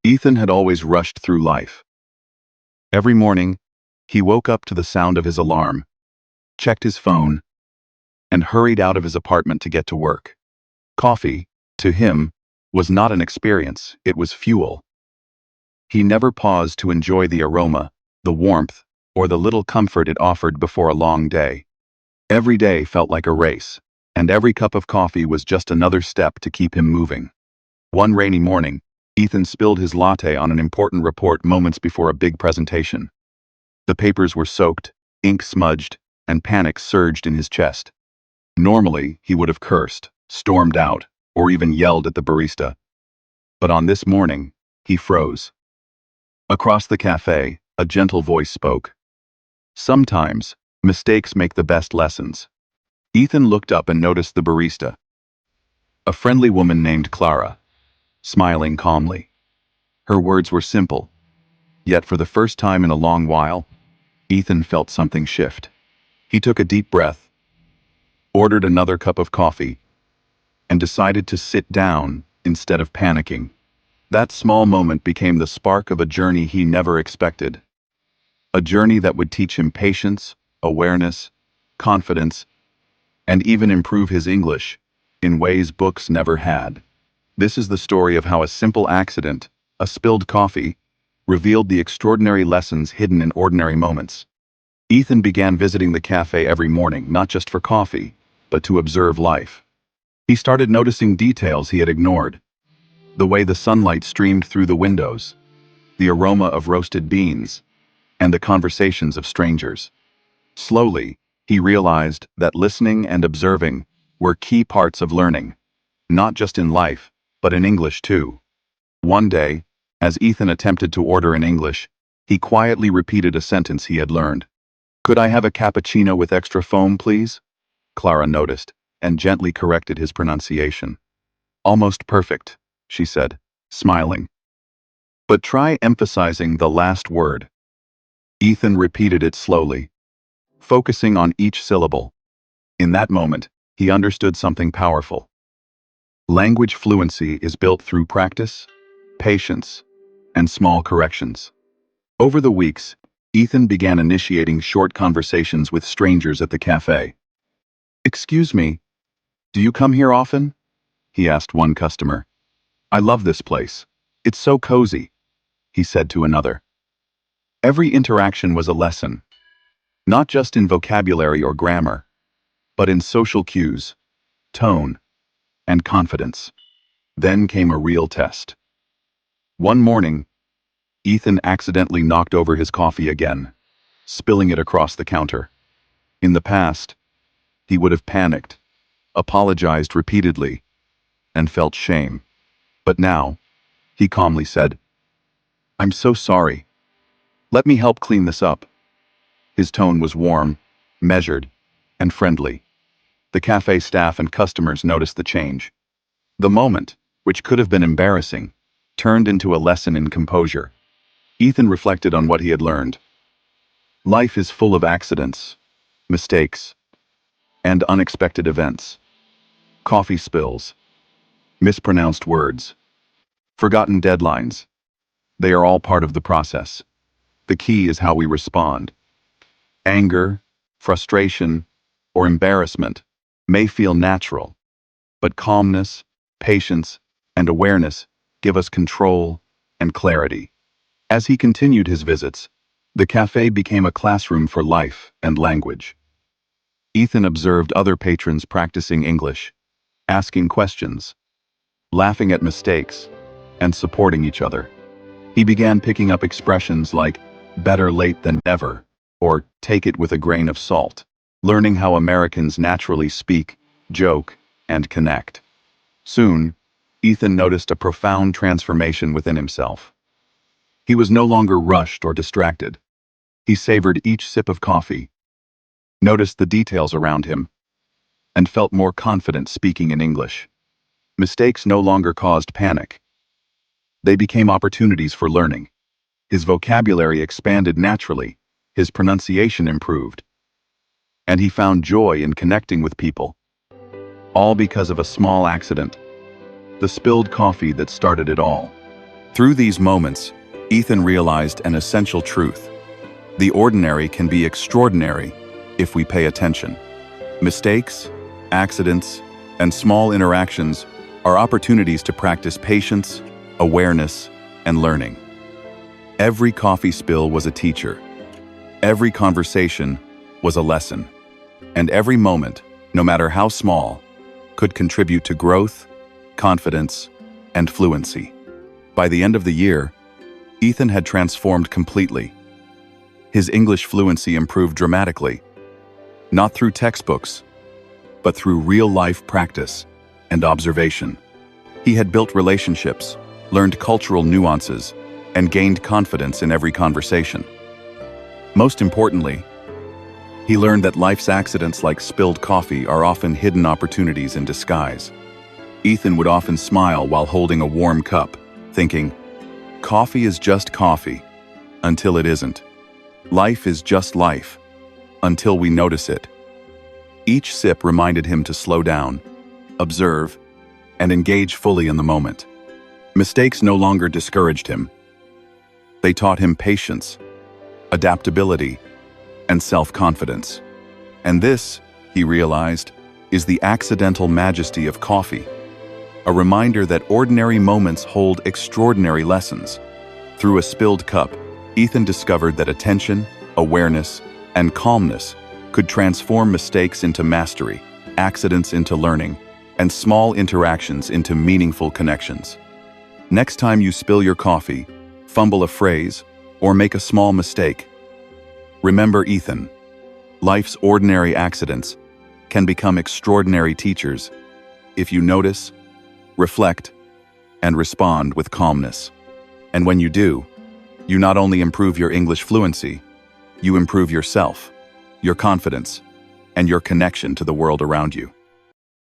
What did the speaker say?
Ethan had always rushed through life. Every morning, he woke up to the sound of his alarm, checked his phone, and hurried out of his apartment to get to work. Coffee, to him, was not an experience, it was fuel. He never paused to enjoy the aroma, the warmth, or the little comfort it offered before a long day. Every day felt like a race, and every cup of coffee was just another step to keep him moving. One rainy morning, Ethan spilled his latte on an important report moments before a big presentation. The papers were soaked, ink smudged, and panic surged in his chest. Normally, he would have cursed, stormed out, or even yelled at the barista. But on this morning, he froze. Across the cafe, a gentle voice spoke. Sometimes, mistakes make the best lessons. Ethan looked up and noticed the barista, a friendly woman named Clara, smiling calmly. Her words were simple, yet for the first time in a long while, Ethan felt something shift. He took a deep breath, ordered another cup of coffee, and decided to sit down instead of panicking. That small moment became the spark of a journey he never expected. A journey that would teach him patience, awareness, confidence, and even improve his English in ways books never had. This is the story of how a simple accident, a spilled coffee, revealed the extraordinary lessons hidden in ordinary moments. Ethan began visiting the cafe every morning, not just for coffee, but to observe life. He started noticing details he had ignored. The way the sunlight streamed through the windows, the aroma of roasted beans, and the conversations of strangers. Slowly, he realized that listening and observing were key parts of learning, not just in life, but in English too. One day, as Ethan attempted to order in English, he quietly repeated a sentence he had learned. "Could I have a cappuccino with extra foam, please?" Clara noticed, and gently corrected his pronunciation. "Almost perfect," she said, smiling. "But try emphasizing the last word." Ethan repeated it slowly, focusing on each syllable. In that moment, he understood something powerful. Language fluency is built through practice, patience, and small corrections. Over the weeks, Ethan began initiating short conversations with strangers at the cafe. "Excuse me, do you come here often?" he asked one customer. "I love this place. It's so cozy," he said to another. Every interaction was a lesson, not just in vocabulary or grammar, but in social cues, tone, and confidence. Then came a real test. One morning, Ethan accidentally knocked over his coffee again, spilling it across the counter. In the past, he would have panicked, apologized repeatedly, and felt shame. But now, he calmly said, "I'm so sorry. Let me help clean this up." His tone was warm, measured, and friendly. The cafe staff and customers noticed the change. The moment, which could have been embarrassing, turned into a lesson in composure. Ethan reflected on what he had learned. Life is full of accidents, mistakes, and unexpected events. Coffee spills, mispronounced words, forgotten deadlines. They are all part of the process. The key is how we respond. Anger, frustration, or embarrassment may feel natural, but calmness, patience, and awareness give us control and clarity. As he continued his visits, the cafe became a classroom for life and language. Ethan observed other patrons practicing English, asking questions, laughing at mistakes, and supporting each other. He began picking up expressions like "better late than never" or "take it with a grain of salt," learning how Americans naturally speak, joke, and connect. Soon, Ethan noticed a profound transformation within himself. He was no longer rushed or distracted. He savored each sip of coffee, noticed the details around him, and felt more confident speaking in English. Mistakes no longer caused panic. They became opportunities for learning. His vocabulary expanded naturally, his pronunciation improved, and he found joy in connecting with people. All because of a small accident, the spilled coffee that started it all. Through these moments, Ethan realized an essential truth. The ordinary can be extraordinary if we pay attention. Mistakes, accidents, and small interactions are opportunities to practice patience, awareness, and learning. Every coffee spill was a teacher. Every conversation was a lesson. And every moment, no matter how small, could contribute to growth, confidence, and fluency. By the end of the year, Ethan had transformed completely. His English fluency improved dramatically, not through textbooks, but through real-life practice and observation. He had built relationships, learned cultural nuances, and gained confidence in every conversation. Most importantly, he learned that life's accidents like spilled coffee are often hidden opportunities in disguise. Ethan would often smile while holding a warm cup, thinking, "Coffee is just coffee, until it isn't. Life is just life, until we notice it." Each sip reminded him to slow down, observe, and engage fully in the moment. Mistakes no longer discouraged him. They taught him patience, adaptability, and self-confidence. And this, he realized, is the accidental majesty of coffee, a reminder that ordinary moments hold extraordinary lessons. Through a spilled cup, Ethan discovered that attention, awareness, and calmness could transform mistakes into mastery, accidents into learning, and small interactions into meaningful connections. Next time you spill your coffee, fumble a phrase, or make a small mistake, remember Ethan. Life's ordinary accidents can become extraordinary teachers if you notice, reflect, and respond with calmness. And when you do, you not only improve your English fluency, you improve yourself, your confidence, and your connection to the world around you.